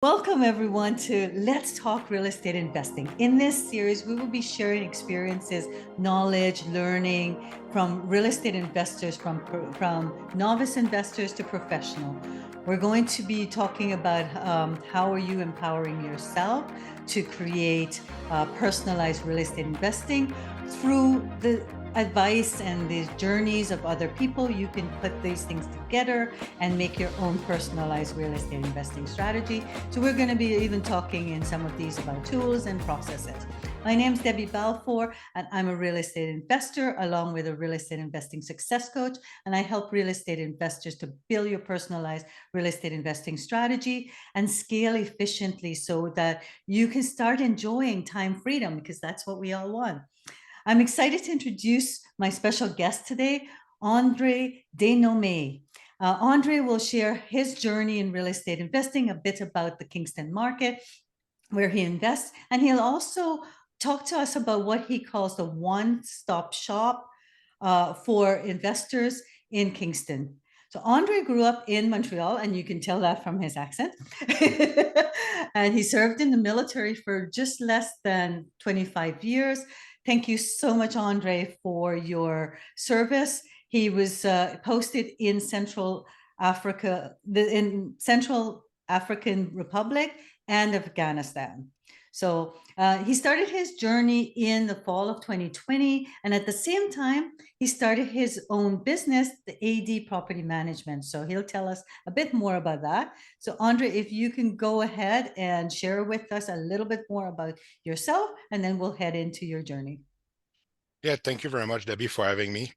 Welcome, everyone, to Let's Talk Real Estate Investing. In this series, we will be sharing experiences, knowledge, learning from real estate investors, from novice investors to professional. We're going to be talking about how are you empowering yourself to create personalized real estate investing through the advice and the journeys of other people. You can put these things together and make your own personalized real estate investing strategy. So we're going to be even talking in some of these about tools and processes. My name is Debbie Balfour, and I'm a real estate investor along with a real estate investing success coach. And I help real estate investors to build your personalized real estate investing strategy and scale efficiently so that you can start enjoying time freedom, because that's what we all want. I'm excited to introduce my special guest today, Andre Denommee. Andre will share his journey in real estate investing, a bit about the Kingston market, where he invests, and he'll also talk to us about what he calls the one-stop shop for investors in Kingston. So Andre grew up in Montreal, and you can tell that from his accent. And he served in the military for just less than 25 years. Thank you so much, Andre, for your service. He was posted in Central African Republic and Afghanistan. So he started his journey in the fall of 2020. And at the same time, he started his own business, the AD Property Management. So he'll tell us a bit more about that. So Andre, if you can go ahead and share with us a little bit more about yourself, and then we'll head into your journey. Yeah, thank you very much, Debbie, for having me.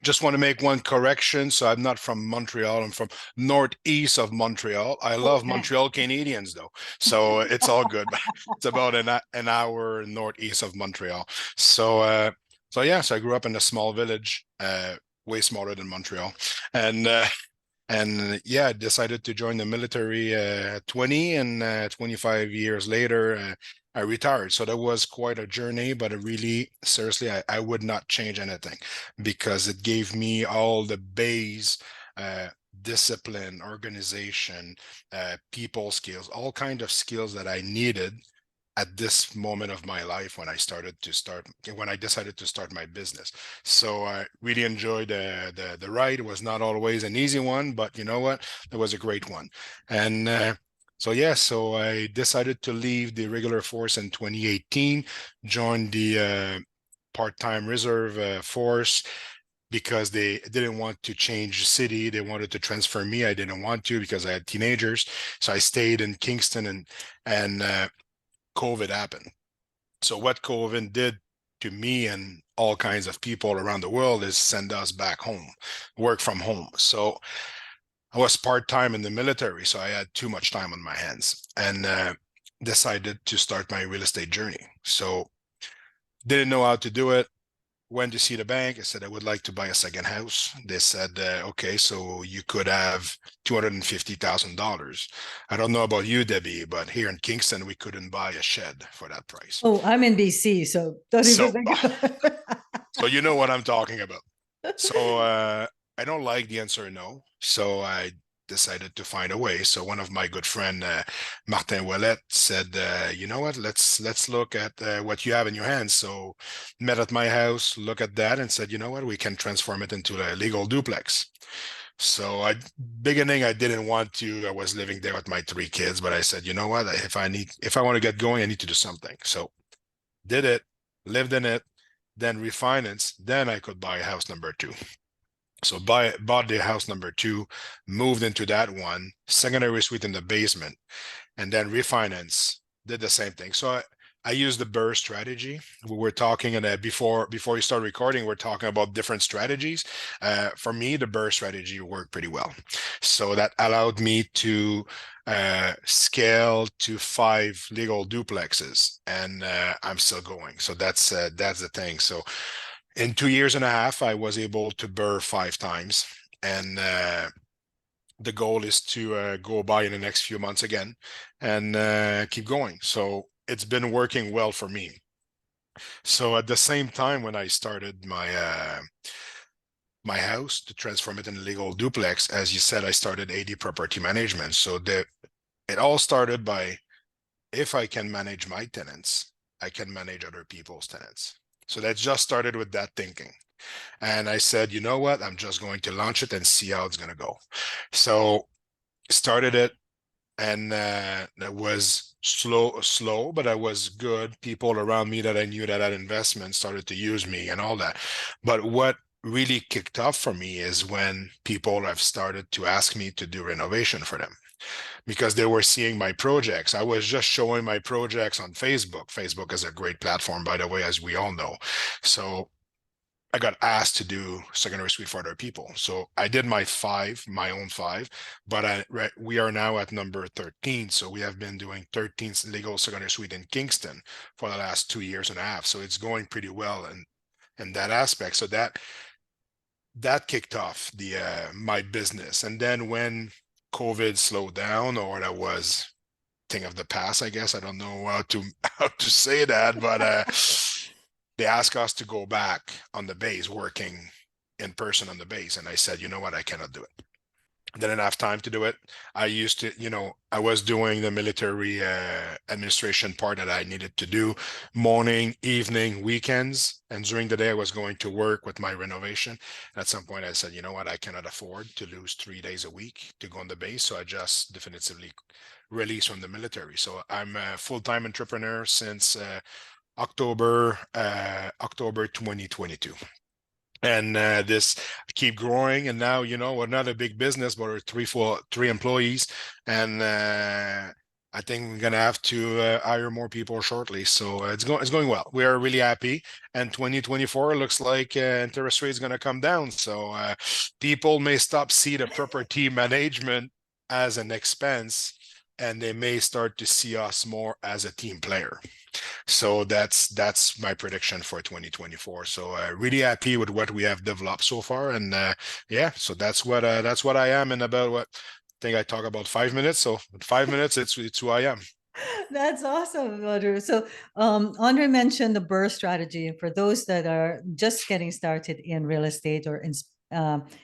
Just want to make one correction. So I'm not from Montreal. I'm from northeast of Montreal. I love Okay. Montreal Canadiens, though. So it's all good. It's about an hour northeast of Montreal. So yeah, so I grew up in a small village, way smaller than Montreal. And yeah, I decided to join the military at 20, and 25 years later, I retired. So that was quite a journey, but it really, seriously, I would not change anything because it gave me all the base, discipline, organization, people skills, all kind of skills that I needed at this moment of my life when I decided to start my business. So I really enjoyed the ride. It was not always an easy one, but you know what? It was a great one. And so yeah, so I decided to leave the regular force in 2018, joined the part-time reserve force because they didn't want to change city. They wanted to transfer me. I didn't want to because I had teenagers. So I stayed in Kingston, and COVID happened. So what COVID did to me and all kinds of people around the world is send us back home, work from home. So I was part-time in the military, so I had too much time on my hands, and decided to start my real estate journey. So didn't know how to do it. Went to see the bank. I said, I would like to buy a second house. They said, okay, so you could have $250,000. I don't know about you, Debbie, but here in Kingston, we couldn't buy a shed for that price. Oh, I'm in BC, so don't even So, think about it. so you know what I'm talking about. So I don't like the answer no. So I decided to find a way. So one of my good friend, Martin Ouellet, said, you know what, let's look at what you have in your hands. So met at my house, look at that, and said, you know what, we can transform it into a legal duplex. So beginning, I didn't want to. I was living there with my 3 kids, but I said, you know what, if I want to get going, I need to do something. So did it, lived in it, then refinance, then I could buy house number 2. So bought the house number 2, moved into that one, secondary suite in the basement, and then refinance, did the same thing. So I used the BRRRR strategy. We were talking, and before you start recording, we're talking about different strategies. For me, the BRRRR strategy worked pretty well. So that allowed me to scale to 5 legal duplexes, and I'm still going. So that's the thing. So in 2 years and a half, I was able to BRRRR 5 times, and the goal is to go by in the next few months again and keep going. So it's been working well for me. So at the same time, when I started my house to transform it in a legal duplex, as you said, I started AD Property Management. So it all started by, if I can manage my tenants, I can manage other people's tenants. So that just started with that thinking. And I said, you know what? I'm just going to launch it and see how it's going to go. So started it, and it was slow, but I was good. People around me that I knew that had investment started to use me and all that. But what really kicked off for me is when people have started to ask me to do renovation for them, because they were seeing my projects. I was just showing my projects on Facebook. Facebook is a great platform, by the way, as we all know. So I got asked to do secondary suite for other people. So I did my own five, but we are now at number 13. So we have been doing 13 legal secondary suite in Kingston for the last 2 years and a half. So it's going pretty well in that aspect. So that kicked off the my business. And then when COVID slowed down, or that was thing of the past, I guess. I don't know how to how to say that, but they asked us to go back on the base, working in person on the base. And I said, you know what, I cannot do it. Didn't have time to do it. I used to, I was doing the military administration part that I needed to do morning, evening, weekends. And during the day, I was going to work with my renovation. At some point, I said, you know what, I cannot afford to lose 3 days a week to go on the base. So I just definitively released from the military. So I'm a full-time entrepreneur since October 2022. And this keep growing, and now we're not a big business, but we're three employees, and I think we're gonna have to hire more people shortly. So it's going well. We are really happy, and 2024 looks like interest rates gonna come down. So people may stop see the property management as an expense, and they may start to see us more as a team player. So that's my prediction for 2024. So really happy with what we have developed so far, and yeah, so that's what I am in about what I think I talk about 5 minutes. So in 5 minutes, it's who I am. That's awesome, Andre. So, Andre mentioned the BRRRR strategy. And for those that are just getting started in real estate, or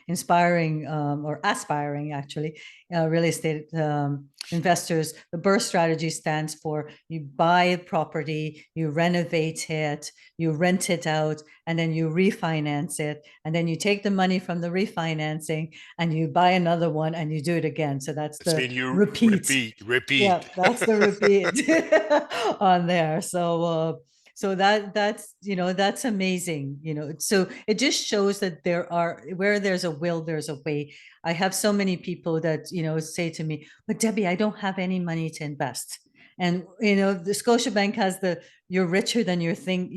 inspiring or aspiring, actually, real estate investors, the BRRRR strategy stands for: you buy a property, you renovate it, you rent it out, and then you refinance it. And then you take the money from the refinancing and you buy another one and you do it again. So that's It's the been you repeat. Yeah, repeat. that's the repeat on there. So that's amazing. So it just shows that where there's a will, there's a way. I have so many people that say to me, "But Debbie, I don't have any money to invest." And the Scotiabank has the "you're richer than you think"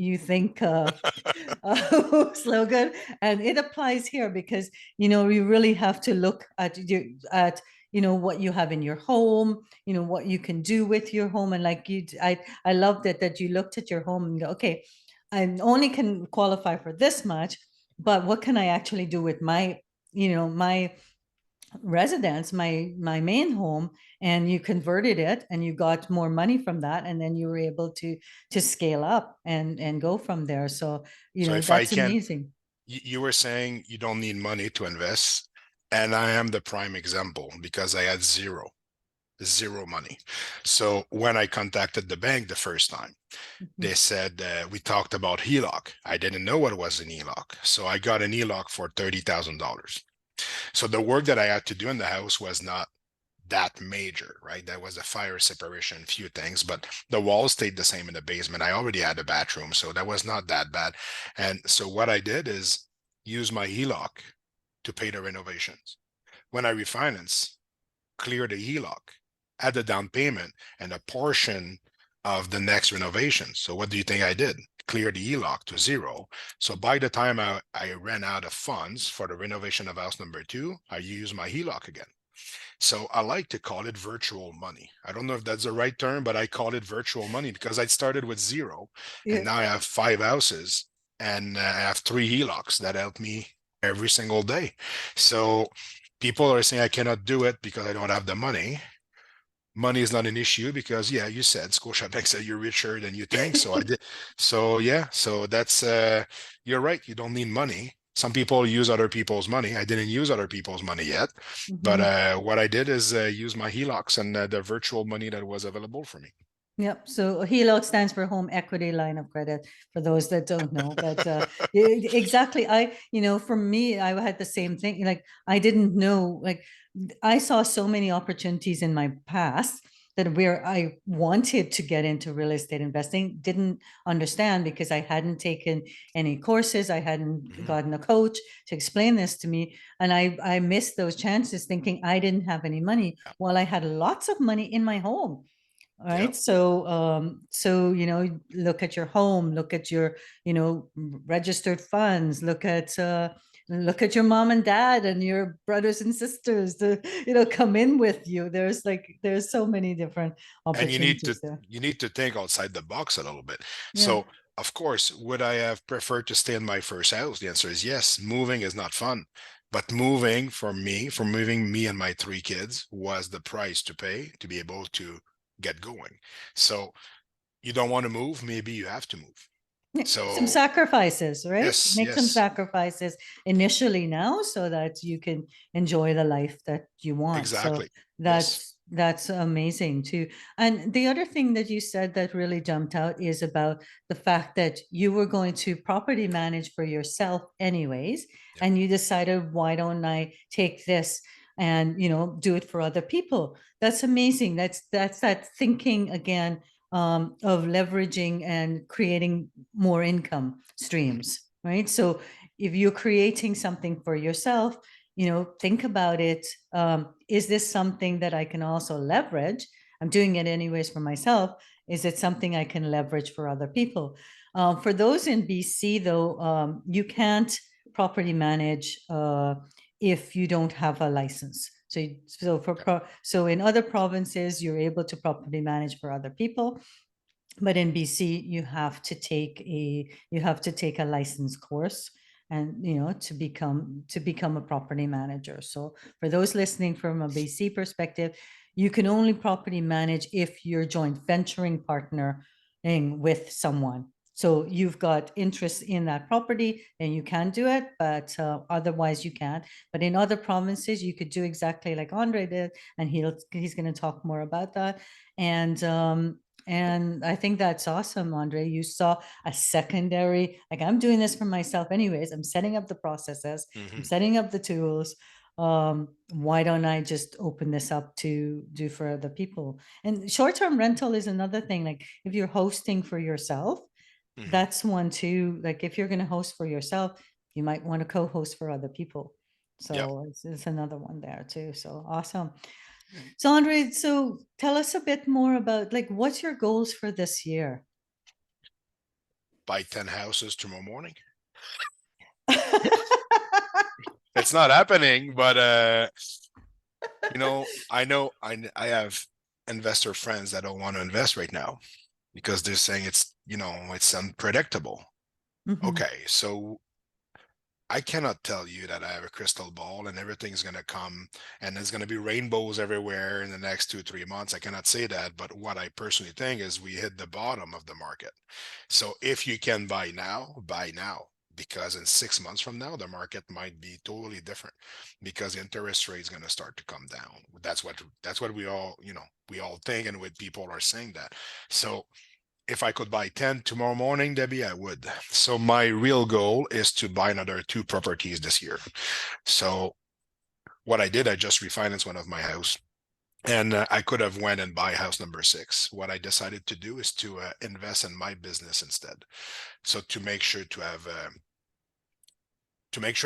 slogan, and it applies here because you really have to look at what you have in your home, what you can do with your home. And like I loved it that you looked at your home and go, okay, I only can qualify for this much, but what can I actually do with my residence, my main home? And you converted it and you got more money from that, and then you were able to scale up and go from there. So So if I that's can, amazing. you were saying you don't need money to invest, and I am the prime example because I had zero money. So when I contacted the bank the first time, Mhm. they said we talked about HELOC. I didn't know what was an HELOC, so I got an HELOC for $30,000. So the work that I had to do in the house was not that major, right? That was a fire separation, few things, but the walls stayed the same in the basement. I already had a bathroom, so that was not that bad. And so what I did is use my HELOC to pay the renovations. When I refinance, clear the HELOC, add the down payment and a portion of the next renovation. So what do you think I did? Clear the HELOC to zero. So by the time I ran out of funds for the renovation of house number two, I used my HELOC again. So I like to call it virtual money. I don't know if that's the right term, but I call it virtual money because I started with zero, and Yeah. now I have 5 houses, and I have 3 HELOCs that help me every single day. So people are saying I cannot do it because I don't have the money. Money is not an issue because, yeah, you said Scotiabank said you're richer than you think. So I did. So yeah, so that's you're right. You don't need money. Some people use other people's money. I didn't use other people's money yet, but Mhm. what I did is use my HELOCs and the virtual money that was available for me. Yep. So HELOC stands for Home Equity Line of Credit for those that don't know. But exactly, for me, I had the same thing. Like I didn't know, like I saw so many opportunities in my past that where I wanted to get into real estate investing, didn't understand because I hadn't taken any courses, I hadn't Mhm. gotten a coach to explain this to me, and I missed those chances thinking I didn't have any money Yeah. while I had lots of money in my home. All Yep. right. So look at your home, look at your, registered funds, look at your mom and dad and your brothers and sisters to, come in with you. There's so many different And opportunities there. you need to think outside the box a little bit. Yeah. So of course, would I have preferred to stay in my first house? The answer is yes. Moving is not fun, but moving for moving me and my three kids was the price to pay to be able to get going. So you don't want to move, maybe you have to move. Yeah, some So sacrifices, right? yes, Make some yes, sacrifices initially now so that you can enjoy the life that you want. So exactly. Yes. that's amazing too. And the other thing that you said that really jumped out is about the fact that you were going to property manage for yourself anyways, Yep. and you decided, why don't I take this and do it for other people? That's amazing. That's that thinking again, of leveraging and creating more income Mhm. streams, right? So if you're creating something for yourself, think about it. Is this something that I can also leverage? I'm doing it anyways for myself. Is it something I can leverage for other people? For those in BC, though, you can't property manage if you don't have a license. Yep. So in other provinces, you're able to property manage for other people, but in BC you have to take a license course, and to become a property manager. So for those listening from a BC perspective, you can only property manage if you're joint venturing partnering with someone. So you've got interest in that property and you can do it, but otherwise you can't. But in other provinces, you could do exactly like Andre did, and he's going to talk more about that. And I think that's awesome, Andre. You saw a secondary, like I'm doing this for myself anyways. I'm setting up the processes, I'm Hmm. setting up the tools. Why don't I just open this up to do for other people? And short-term rental is another thing. Like if you're hosting for yourself, Hmm. that's one too. Like if you're going to host for yourself, you might want to co-host for other people. Yep. So it's another one there too. So awesome. So Andre, so tell us a bit more about like what's your goals for this year? Buy 10 houses tomorrow morning. It's not happening, but I have investor friends that don't want to invest right now because they're saying it's unpredictable. Mhm, Okay, so I cannot tell you that I have a crystal ball and everything's going to come and there's going to be rainbows everywhere in the next 2, 3 months. I cannot say that, but what I personally think is we hit the bottom of the market. So if you can buy now, because in 6 months from now, the market might be totally different because the interest rate is going to start to come down. That's what we all think, and what people are saying that. So if I could buy 10 tomorrow morning, Debbie, I would. So my real goal is to buy another two properties this year. So what I did, I just refinanced one of my house. And I could have went and buy house number six. What I decided to do is to invest in my business instead. So to make sure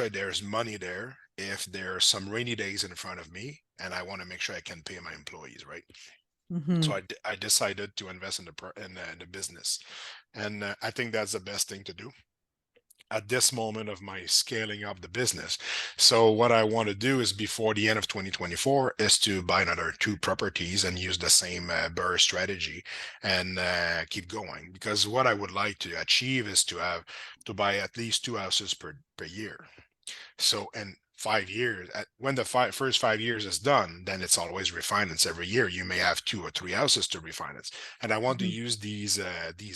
there's money there if there are some rainy days in front of me, and I want to make sure I can pay my employees, right? So mhm, I decided to invest in the business, and I think that's the best thing to do at this moment of my scaling up the business. So what I want to do is before the end of 2024 is to buy another two properties and use the same BRRRR strategy and keep going. Because what I would like to achieve is to buy at least two houses per year. So in 5 years, when the first 5 years is done, then it's always refinance every year. You may have two or three houses to refinance, and I want to mhm, use these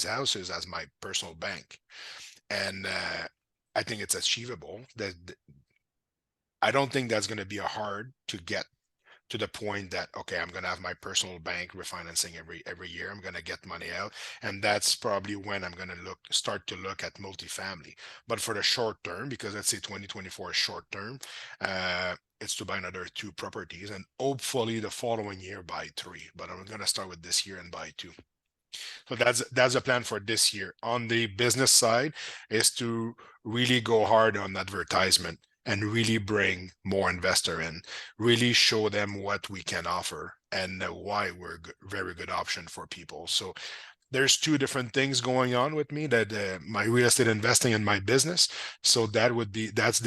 houses as my personal bank. And I think it's achievable. That I don't think that's going to be a hard to get to the point that, okay, I'm going to have my personal bank refinancing every year. I'm going to get money out, and that's probably when I'm going to start to look at multifamily. But for the short term, because let's say 2024 is short term, it's to buy another two properties, and hopefully the following year buy three. But I'm going to start with this year and buy two. So that's a plan for this year. On the business side, is to really go hard on advertisement and really bring more investor in, really show them what we can offer and why we're a very good option for people. So there's two different things going on with me, that my real estate investing and my business. So that's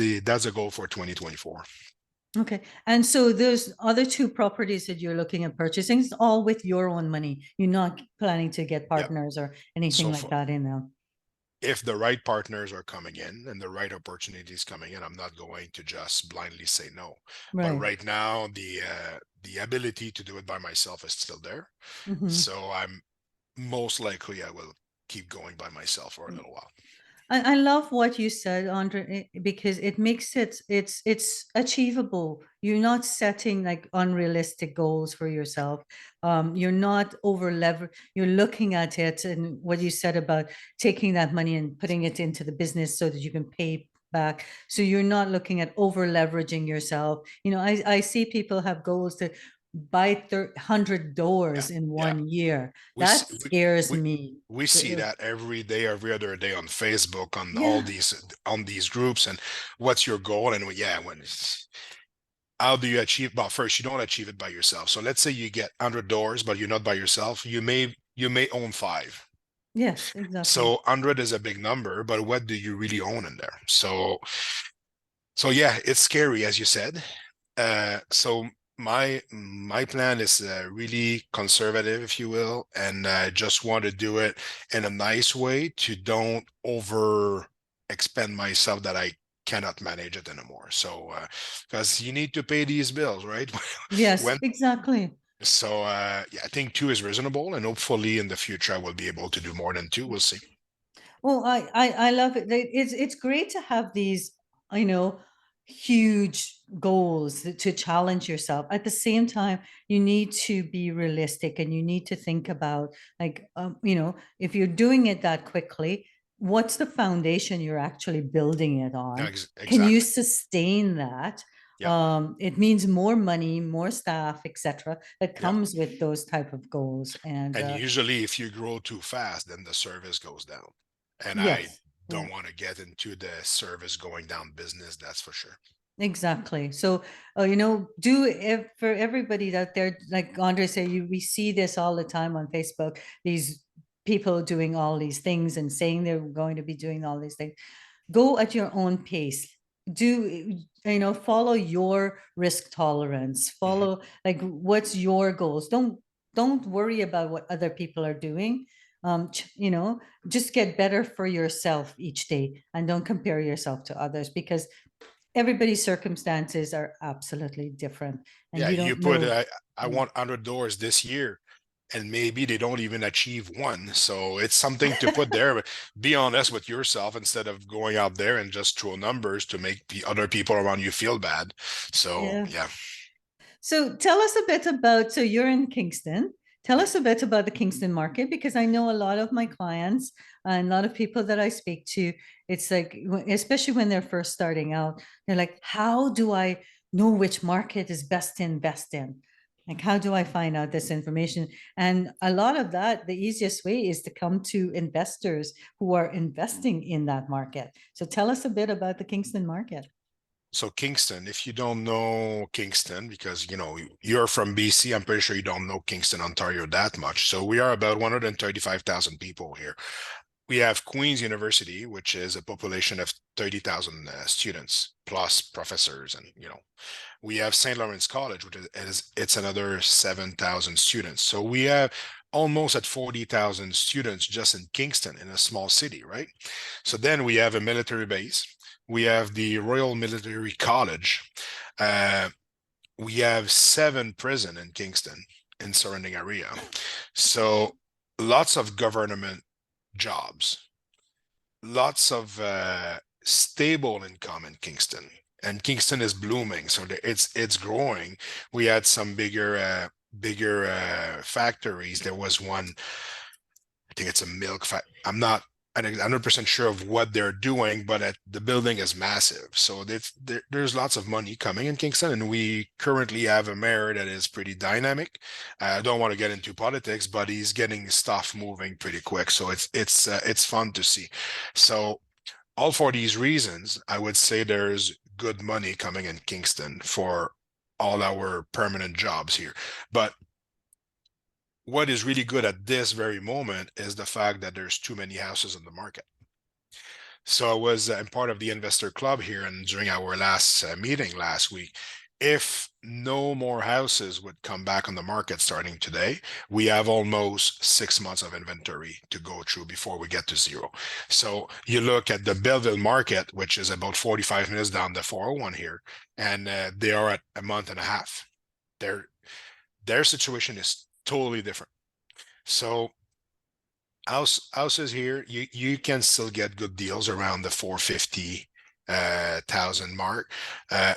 a goal for 2024. Okay. And so those other two properties that you're looking at purchasing is all with your own money. You're not planning to get Yeah. partners or anything So like that in them. if the right partners are coming in and the right opportunities coming in, I'm not going to just blindly say no. But Right. right now, the ability to do it by myself is still there. Mhm. So I'm most likely I will keep going by myself for a little while. I love what you said, Andre, because it makes it's achievable. You're not setting like unrealistic goals for yourself. You're not over lever. You're looking at it, and what you said about taking that money and putting it into the business so that you can pay back. So you're not looking at over leveraging yourself. I see people have goals to buy 100 Yeah, doors in yeah. 1 year. We That see, scares we me. we see that every day, every other day on Facebook, on all Yeah. these groups. And what's your goal? And yeah, how do you achieve? Well, first, you don't achieve it by yourself. So let's say you get 100 doors, but you're not by yourself. You may own five. Yes, exactly. So 100 is a big number, but what do you really own in there? So yeah, it's scary, as you said. So my plan is really conservative, if you will, and I just want to do it in a nice way to don't over expend myself that I cannot manage it anymore. So because you need to pay these bills, right? Yes, When exactly. so yeah, I think two is reasonable, and hopefully in the future I will be able to do more than two. We'll see. Well, I love it. It's great to have these, you know, huge goals to challenge yourself. At the same time, you need to be realistic and you need to think about like, if you're doing it that quickly, what's the foundation you're actually building it Yeah, on? Can you exactly. sustain that? Yeah, It means more money, more staff, etc. that yeah. comes with those type of goals. And And usually, if you grow too fast, then the service goes down. And I yes, yeah. don't want to get into the service going down business, that's for sure. Exactly. So, for everybody out there, like Andre said, we see this all the time on Facebook, these people doing all these things and saying they're going to be doing all these things. Go at your own pace. Follow your risk tolerance. Mhm. Follow like what's your goals. Don't worry about what other people are doing. Just get better for yourself each day and don't compare yourself to others because everybody's circumstances are absolutely different and Yeah, you you don't put, know. I want 100 doors this year, and maybe they don't even achieve one. So it's something to put there, but be honest with yourself instead of going out there and just throw numbers to make the other people around you feel bad. So Yeah. yeah. So tell us a bit about, so you're in Kingston. Tell Yeah. us a bit about the Kingston market because I know a lot of my clients and a lot of people that I speak to, it's like, especially when they're first starting out, they're like, how do I know which market is best to invest in? Like, how do I find out this information? And a lot of that, the easiest way is to come to investors who are investing in that market. So tell us a bit about the Kingston market. So Kingston, if you don't know Kingston, because you're from BC, I'm pretty sure you don't know Kingston, Ontario that much. So we are about 135,000 people here. We have Queen's University, which is a population of 30,000 students plus professors, and we have St. Lawrence College, which it's another 7,000 students. So we have almost at 40,000 students just in Kingston, in a small city, right? So then we have a military base. We have the Royal Military College. Uh, we have 7 prison in Kingston in surrounding area. So lots of government jobs, lots of stable income in Kingston, and Kingston is blooming, so it's growing. We had some bigger factories. There was one, I think it's a milk fact. I'm not 100% sure of what they're doing, but the building is massive. So there's lots of money coming in Kingston, and we currently have a mayor that is pretty dynamic. I don't want to get into politics, but he's getting stuff moving pretty quick. So it's fun to see. So all for these reasons, I would say there's good money coming in Kingston for all our permanent jobs here. But what is really good at this very moment is the fact that there's too many houses in the market. So I'm part of the investor club here, and during our last meeting last week, if no more houses would come back on the market starting today, we have almost 6 months of inventory to go through before we get to zero. So you look at the Belleville market, which is about 45 minutes down the 401 here, and they are at a month and a half. Their situation is totally different. So houses here, you can still get good deals around the 450,000 mark.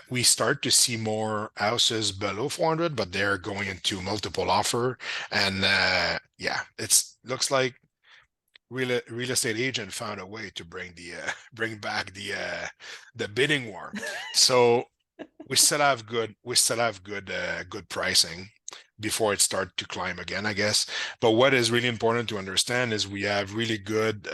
We start to see more houses below 400, but they're going into multiple offer, and yeah, it's looks like real estate agent found a way to bring back the bidding war. So we still have good pricing before it starts to climb again, I guess. But what is really important to understand is we have really good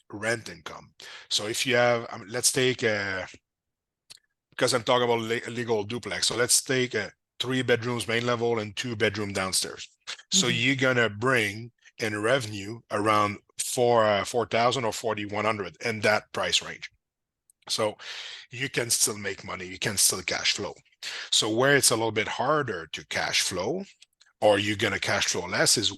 rent income. So if you have, let's take because I'm talking about legal duplex. So let's take 3 bedrooms main level and 2 bedroom downstairs. So Mhm. you're gonna bring in revenue around 4,000 or 4,100 in that price range. So you can still make money, you can still cash flow. So where it's a little bit harder to cash flow, or you're going to cash flow less, is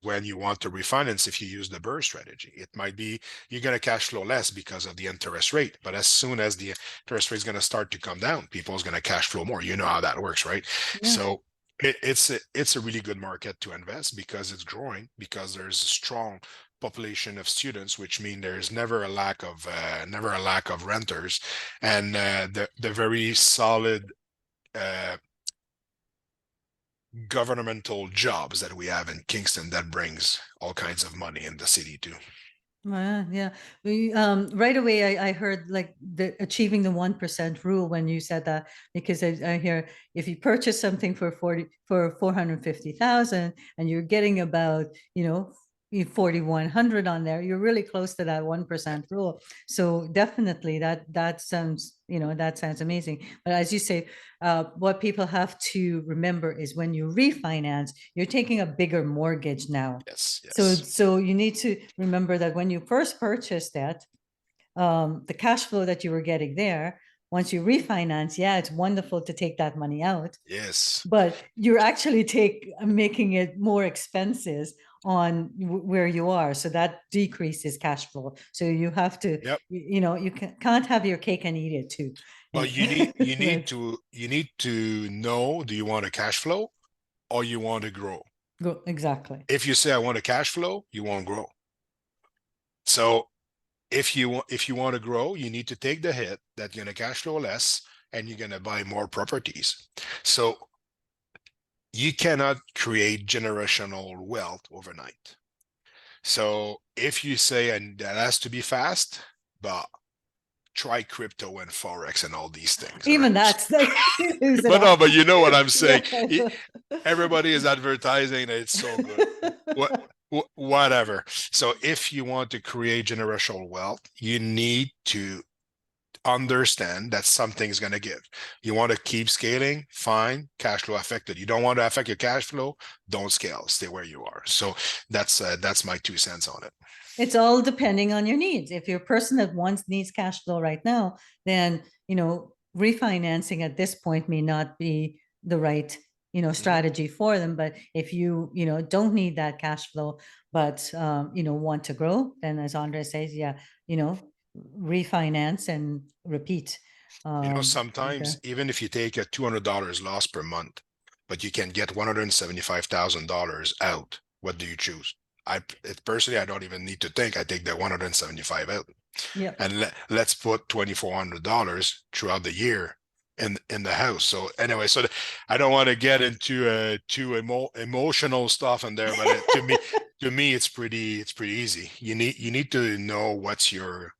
when you want to refinance. If you use the BRRRR strategy, it might be you're going to cash flow less because of the interest rate. But as soon as the interest rate is going to start to come down, people's going to cash flow more. You know how that works, right? Yeah. So it's a really good market to invest because it's growing, because there's a strong population of students, which mean there's never a lack of renters, and the very solid governmental jobs that we have in Kingston that brings all kinds of money in the city too. Yeah. We right away I heard like the achieving the 1% rule when you said that, because I hear if you purchase something for 450,000 and you're getting about 4,100 on there, you're really close to that 1% rule. So definitely that sounds that sounds amazing. But as you say, what people have to remember is when you refinance, you're taking a bigger mortgage now. Yes, So, yes. so you need to remember that when you first purchased that, the cash flow that you were getting there, once you refinance, yeah, it's wonderful to take that money out, Yes. but you're actually making it more expensive on where you are. So that decreases cash flow. So you have to, Yep. you can't have your cake and eat it too. Well, you need you need Right. to you need to know, do you want a cash flow or you want to grow? Exactly. If you say I want a cash flow, you won't grow. So if you want to grow, you need to take the hit that you're gonna cash flow less, and you're gonna buy more properties. So you cannot create generational wealth overnight. So if you say, and that has to be fast, but try crypto and forex and all these things. All Even right. that's like you lose it But no, all. but you know what I'm saying. Yeah. Everybody is advertising that it's so good. What whatever. So if you want to create generational wealth, you need to understand that something's going to give. You want to keep scaling, fine, cash flow affected. You don't want to affect your cash flow, don't scale, stay where you are. So that's my 2 cents on it. It's all depending on your needs. If you're a person that needs cash flow right now, then refinancing at this point may not be the right Mhm. strategy for them. But if you don't need that cash flow, but want to grow, then as Andre says, yeah, you know refinance and repeat. Okay. Sometimes even if you take a $200 loss per month, but you can get $175,000 out, what do you choose? Personally, I don't even need to think. I take the 175 out. Yeah. and let's put $2,400 throughout the year in the house. So anyway, I don't want to get into too emotional stuff in there, but to me it's pretty easy. You need to know what's your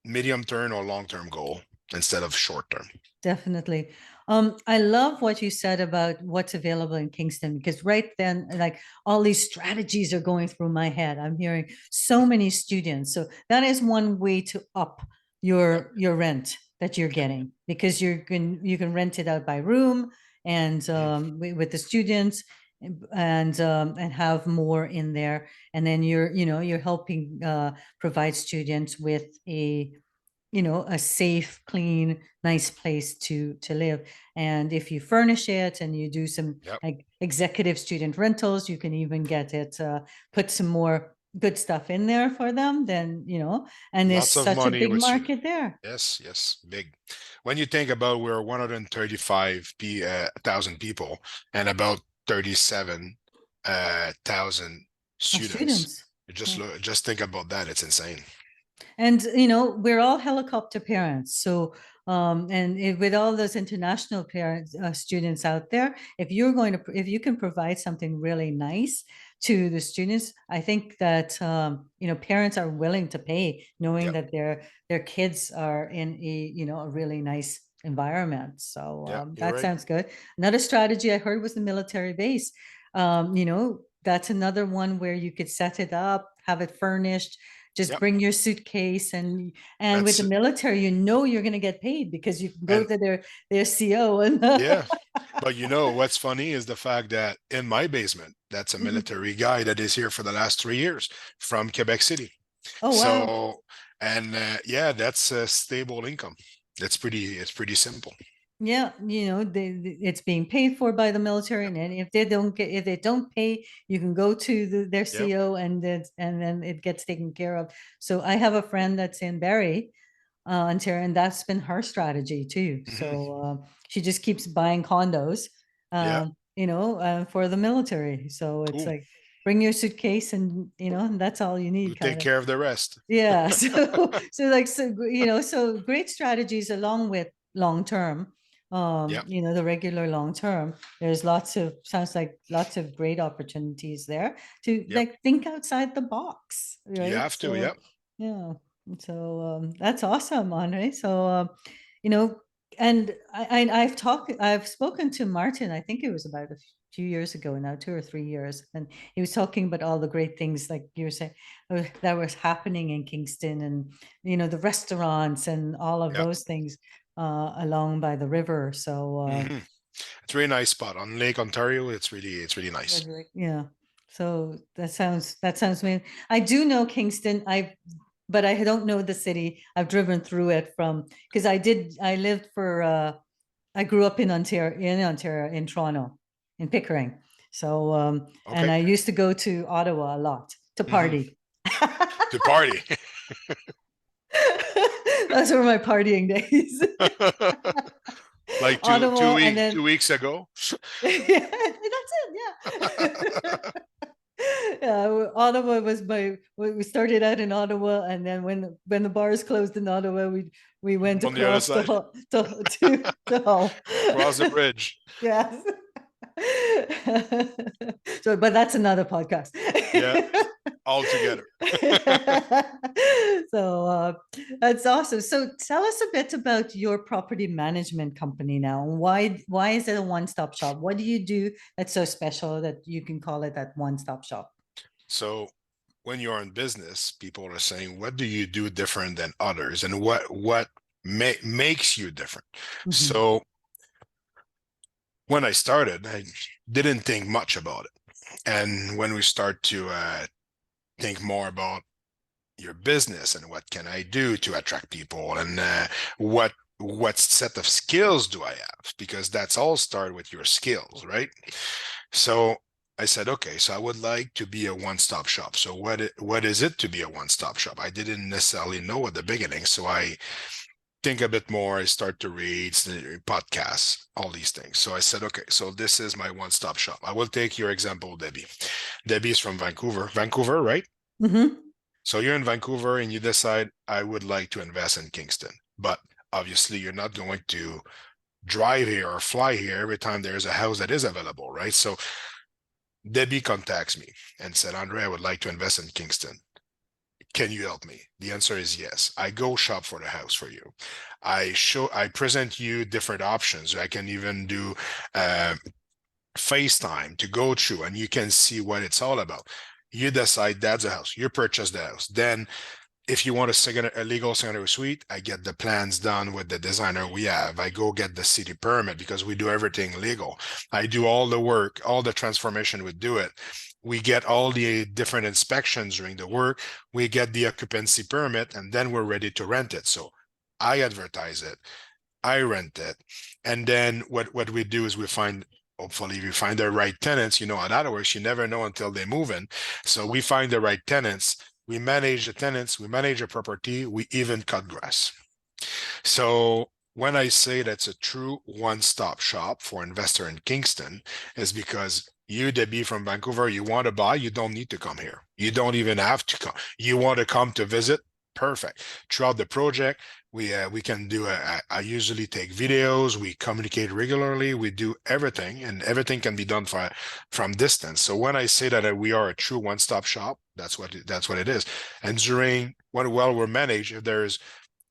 medium term or long term goal instead of short term. Definitely. I love what you said about what's available in Kingston because right then, like all these strategies are going through my head. I'm hearing so many students. So that is one way to up Yep. your rent that you're Yep. getting because you can rent it out by room and Mhm. with the students and have more in there. And then you're helping provide students with a safe, clean, nice place to live. And if you furnish it and you do some Yep. like executive student rentals, you can even get it, put some more good stuff in there for them. Then and there's Lots of such a money big with you. market there. Yes, yes, big. When you think about we're 135 thousand people and about 37 thousand Of students, students. you Yeah. just think about that. It's insane. And we're all helicopter parents. So with all those international parents, students out there, if you can provide something really nice to the students, I think that parents are willing to pay, knowing Yep, that their kids are in a really nice environment. So yep, you're that right. sounds good. Another strategy I heard was the military base. That's another one where you could set it up, have it furnished, just Yep, bring your suitcase and with that's the it. military, you're going to get paid because you can go And to their CO and yeah, but you know what's funny is the fact that in my basement, that's a Mhm. military guy that is here for the last 3 years from Quebec City. Oh wow. So, and yeah, that's a stable income. It's pretty simple. Yeah, it's being paid for by the military, Yep. and then if they don't pay, you can go to their Yep. CO and then it gets taken care of. So I have a friend that's in Barrie, Ontario, and that's been her strategy too. Hmm. So she just keeps buying condos, Yeah. for the military. So it's Cool. like bring your suitcase and that's all you Who need, take kind of. care of the rest? Yeah. So great strategies along with long term. Yep. The regular long term. There's sounds like lots of great opportunities there to Yep. like think outside the box, You right? have to. So Yep. yeah. So that's awesome, Andre. So you know, and I've spoken to Martin. I think it was about a few years ago now, 2 or 3 years, and he was talking about all the great things like you were saying that was happening in Kingston, and the restaurants and all of Yep. those things along by the river. So Hmm. It's a really nice spot on Lake Ontario. It's really nice. yeah. So that sounds mean. I do know Kingston. But I don't know the city. I've driven through it from because I lived for I grew up in Ontario in Toronto in Pickering. So and Okay. I used to go to Ottawa a lot to Hmm. party. To party. Those were my partying days. Like Ottawa and then 2 weeks ago. yeah, that's it. Yeah. Yeah, Ottawa was we started out in Ottawa, and then when the bars closed in Ottawa, we went On the other across side. to Hull. Cross the bridge. Yes. So, but that's another podcast. Yeah. All together. So that's awesome. So tell us a bit about your property management company now. Why is it a one-stop shop? What do you do that's so special that you can call it that one-stop shop? So when you're in business, people are saying, what do you do different than others? And what makes you different? Mhm. So when I started, I didn't think much about it. And when we start to think more about your business and what can I do to attract people and what set of skills do I have? Because that's all start with your skills, right? So I said, okay, so I would like to be a one-stop shop. So what is it to be a one-stop shop? I didn't necessarily know at the beginning. So I think a bit more. I start to read podcasts, all these things. So I said, okay, so this is my one-stop shop. I will take your example, Debbie. Debbie is from Vancouver. Vancouver, right? Mhm. So you're in Vancouver and you decide, I would like to invest in Kingston, but obviously you're not going to drive here or fly here every time there's a house that is available, right? So Debbie contacts me and said, Andre, I would like to invest in Kingston. Can you help me? The answer is yes. I go shop for the house for you. I present you different options. I can even do FaceTime to go through and you can see what it's all about. You decide that's a house. You purchase the house. Then if you want a legal secondary suite, I get the plans done with the designer we have. I go get the city permit because we do everything legal. I do all the work, all the transformation, we do it. We get all the different inspections during the work. We get the occupancy permit, and then we're ready to rent it. So I advertise it, I rent it, and then what we do is hopefully we find the right tenants. You know how that works. You never know until they move in. So we find the right tenants. We manage the tenants, we manage the property, we even cut grass. So when I say that's a true one-stop shop for investor in Kingston, is because you, Debbie from Vancouver, you want to buy, you don't need to come here. You don't even have to come. You want to come to visit, perfect. Throughout the project, we can do I usually take videos, we communicate regularly, we do everything, and everything can be done from distance. So when I say that we are a true one-stop shop, that's what it is. And during while we're managed, if there's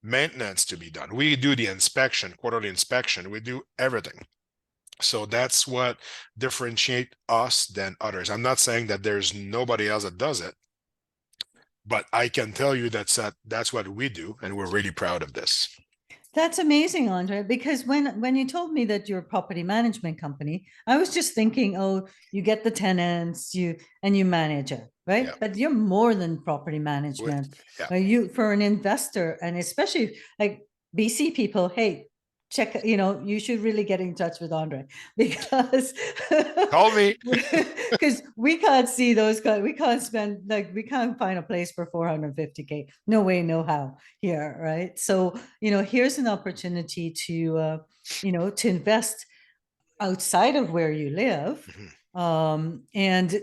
maintenance to be done, we do the inspection, quarterly inspection, we do everything. So that's what differentiate us than others. I'm not saying that there's nobody else that does it, but I can tell you that's what we do, and we're really proud of this. That's amazing, Andre, because when you told me that you're a property management company, I was just thinking, oh, you get the tenants, you manage it, right? Yeah. But you're more than property We- management. yeah. You for an investor, and especially like BC people, hey, check, you should really get in touch with Andre because Call me. because we can't see those guys, we can't spend, like, we can't find a place for 450K. No way, no how here, right? So, here's an opportunity to, to invest outside of where you live. Mhm. And,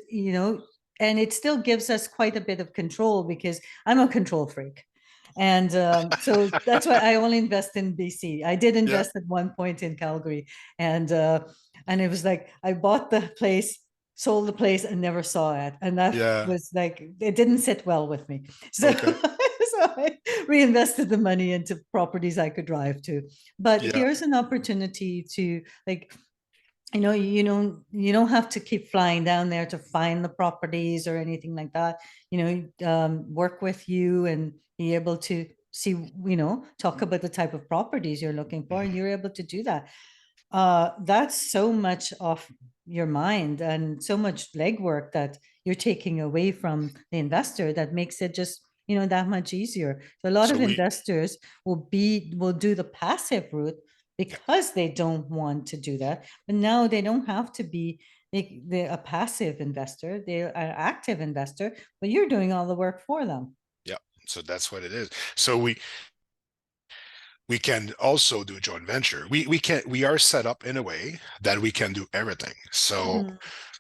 and it still gives us quite a bit of control because I'm a control freak. And so that's why I only invest in BC. I did Yeah. invest at one point in Calgary, and it was like I bought the place, sold the place, and never saw it, and that Yeah. was like it didn't sit well with me. So Okay. so I reinvested the money into properties I could drive to. But Yeah. here's an opportunity to, like, you don't have to keep flying down there to find the properties or anything like that. Work with you and be able to see, talk about the type of properties you're looking for, and Mhm. you're able to do that. That's so much off your mind and so much legwork that you're taking away from the investor, that makes it just, that much easier. So a lot So of we, investors will do the passive route yeah, because they don't want to do that. But now they don't have to be, they're a passive investor, they're an active investor, but you're doing all the work for them. yeah. So that's what it is. So we can also do joint venture. We are set up in a way that we can do everything. So Mhm.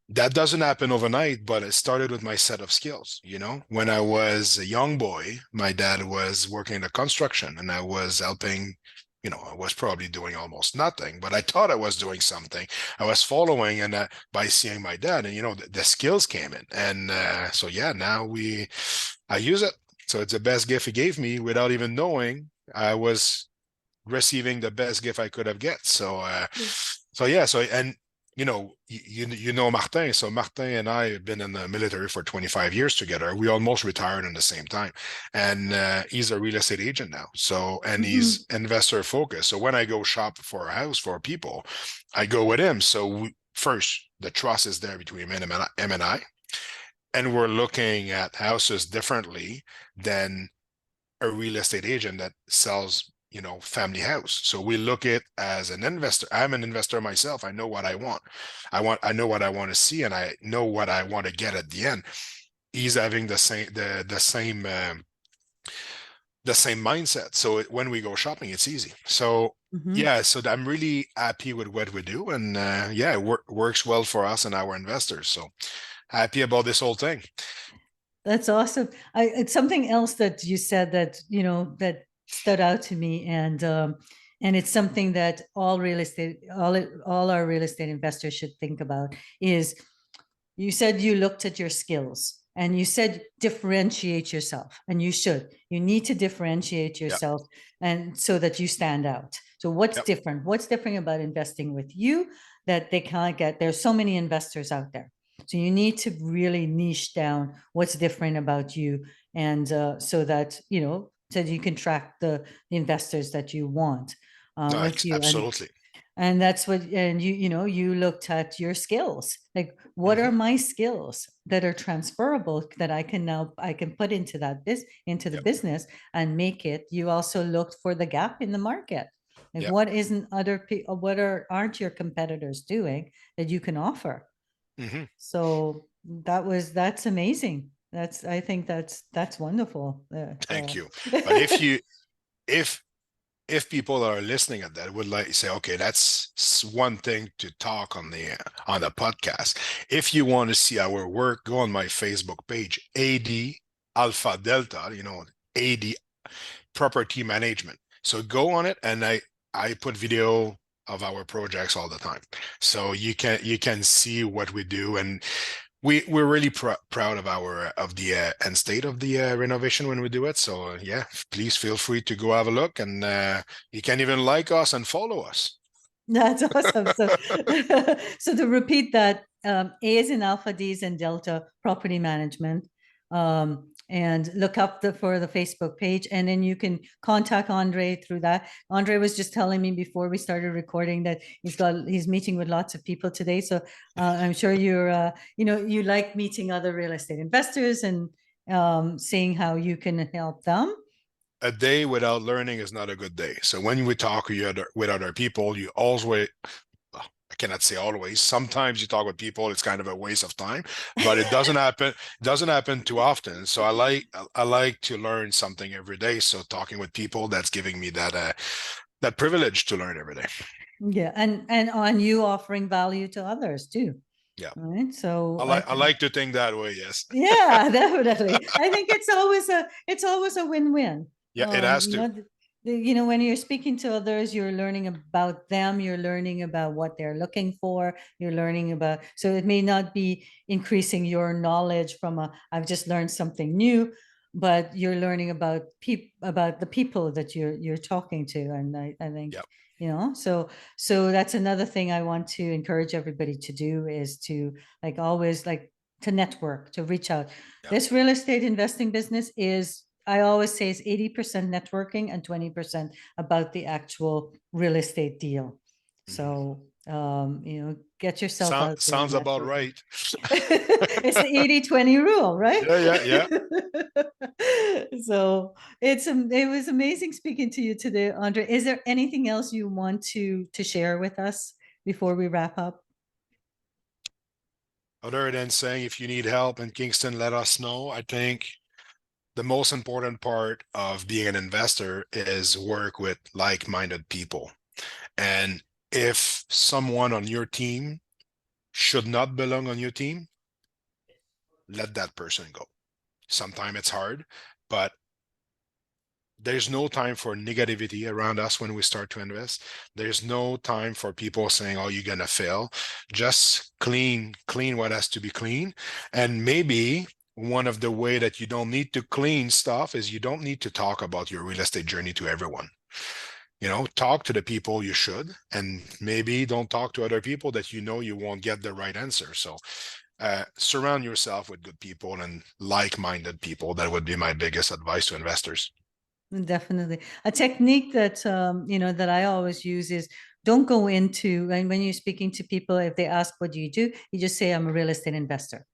that doesn't happen overnight, but it started with my set of skills. When I was a young boy, my dad was working in the construction and I was helping. I was probably doing almost nothing, but I thought I was doing something. I was following, and by seeing my dad, and the skills came in, and so yeah, now I use it. So it's the best gift he gave me without even knowing I was receiving the best gift I could have get. So yeah, and you know Martin. So Martin and I have been in the military for 25 years together. We almost retired in the same time, and he's a real estate agent now. So and Mhm. he's investor focused. So when I go shop for a house for people, I go with him. So first, the trust is there between him and I, and we're looking at houses differently than a real estate agent that sells family house. So we look at as an investor. I'm an investor myself. I know what I want. I know what I want to see, and I know what I want to get at the end. He's having the same mindset. So when we go shopping, it's easy. So Mhm. yeah, so I'm really happy with what we do, and yeah, it works well for us and our investors. So happy about this whole thing. That's awesome. It's something else that you said that, that stood out to me, and it's something that all our real estate investors should think about is you said you looked at your skills and you said differentiate yourself, and you need to differentiate Yep. yourself, and so that you stand out. So what's Yep. different? What's different about investing with you that they can't get? There's so many investors out there. So you need to really niche down what's different about you, and so that so you can track the investors that you want No, with you. absolutely. And that's what, and you looked at your skills, like what are Hmm. my skills that are transferable that I can put into into the Yep. business and make it. You also looked for the gap in the market, like Yep. what isn't other people, aren't your competitors doing that you can offer. Hmm. So that's amazing. I think that's wonderful. Thank you. But if if people are listening at that would like to say, okay, that's one thing to talk on the podcast. If you want to see our work, go on my Facebook page, AD Alpha Delta, AD Property Management. So go on it, and I put video of our projects all the time, so you can see what we do, and we're really proud of our of the end state of the renovation when we do it. So yeah, please feel free to go have a look, and you can even like us and follow us. That's awesome. So, so to repeat that, A is in Alpha, D is in Delta Property Management, and look up for the Facebook page, and then you can contact Andre through that. Andre was just telling me before we started recording that he's meeting with lots of people today. So I'm sure you like meeting other real estate investors and seeing how you can help them. A day without learning is not a good day. So when we talk with other people, you always, well, I cannot say always. Sometimes you talk with people, it's kind of a waste of time, but it doesn't happen. It doesn't happen too often. So I like to learn something every day. So talking with people, that's giving me that privilege to learn every day. Yeah, and on you offering value to others too. Yeah, All right. So I like I like to think that way. Yes. yeah, definitely. I think it's always a win-win. Yeah, it has You to. know, when you're speaking to others, you're learning about them, you're learning about what they're looking for, you're learning about, so it may not be increasing your knowledge from I've just learned something new, but you're learning about the people that you're talking to. And I think, Yep. so that's another thing I want to encourage everybody to do is to like always like to network, to reach out. Yep. This real estate investing business is, I always say, is 80% networking and 20% about the actual real estate deal. Mhm. So, get yourself out there and Sounds about networking. right. It's the 80-20 rule, right? Yeah, yeah, yeah. So it was amazing speaking to you today, Andre. Is there anything else you want to share with us before we wrap up? Other than saying if you need help in Kingston, let us know. I think the most important part of being an investor is work with like-minded people. And if someone on your team should not belong on your team, let that person go. Sometimes it's hard, but there's no time for negativity around us when we start to invest. There's no time for people saying, oh, you're gonna fail. Just clean what has to be clean. And maybe one of the way that you don't need to clean stuff is you don't need to talk about your real estate journey to everyone. Talk to the people you should, and maybe don't talk to other people that you won't get the right answer. So surround yourself with good people and like-minded people. That would be my biggest advice to investors. Definitely. A technique that that I always use is don't go into, and when you're speaking to people, if they ask what do, you just say I'm a real estate investor.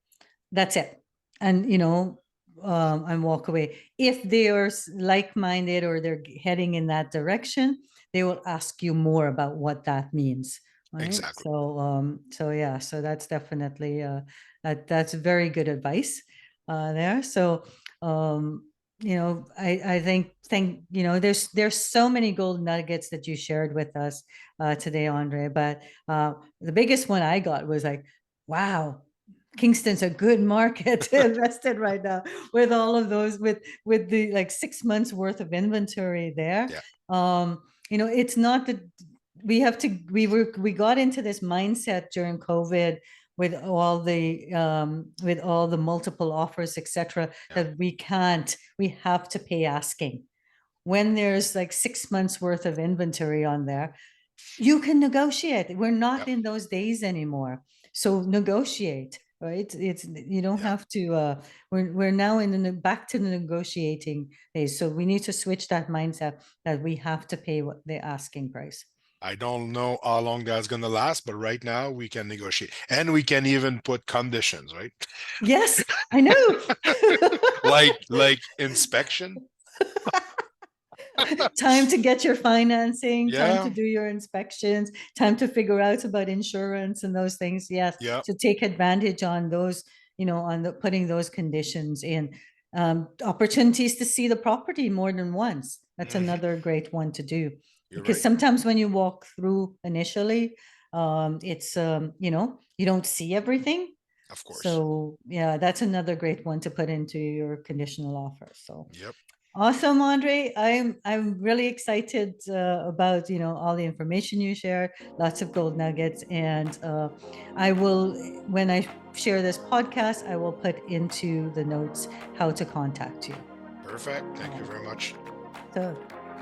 That's it. And and walk away. If they are like-minded or they're heading in that direction, they will ask you more about what that means. Right. Exactly. So yeah, so that's definitely that's very good advice there. So I think there's so many gold nuggets that you shared with us today, Andre. But the biggest one I got was like, wow, Kingston's a good market to invest in right now with all of those with the like 6 months worth of inventory there. Yeah. It's not that we got into this mindset during COVID with all the multiple offers, etc., Yeah. that we have to pay asking. When there's like 6 months worth of inventory on there, you can negotiate. We're not Yep. in those days anymore. So negotiate, right? It's you don't Yeah. have to we're now in the back to the negotiating days. So we need to switch that mindset that we have to pay what the asking price. I don't know how long that's going to last, but right now we can negotiate and we can even put conditions, right? Yes, I know. Like inspection. Time to get your financing, time to Yeah. do your inspections, time to figure out about insurance and those things. Yes, Yeah. to take advantage on those, on the putting those conditions in. Opportunities to see the property more than once. That's Mhm. another great one to do, You're because right. sometimes when you walk through initially, it's you don't see everything. Of course. So yeah, that's another great one to put into your conditional offer. So Yep. awesome, Andre. I'm really excited about all the information you share. Lots of gold nuggets, and I will when I share this podcast, I will put into the notes how to contact you. Perfect. Thank you very much. So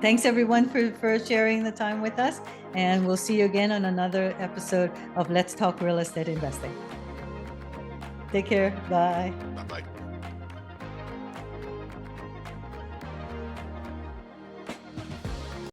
thanks everyone for sharing the time with us, and we'll see you again on another episode of Let's Talk Real Estate Investing. Take care. Bye. Bye bye.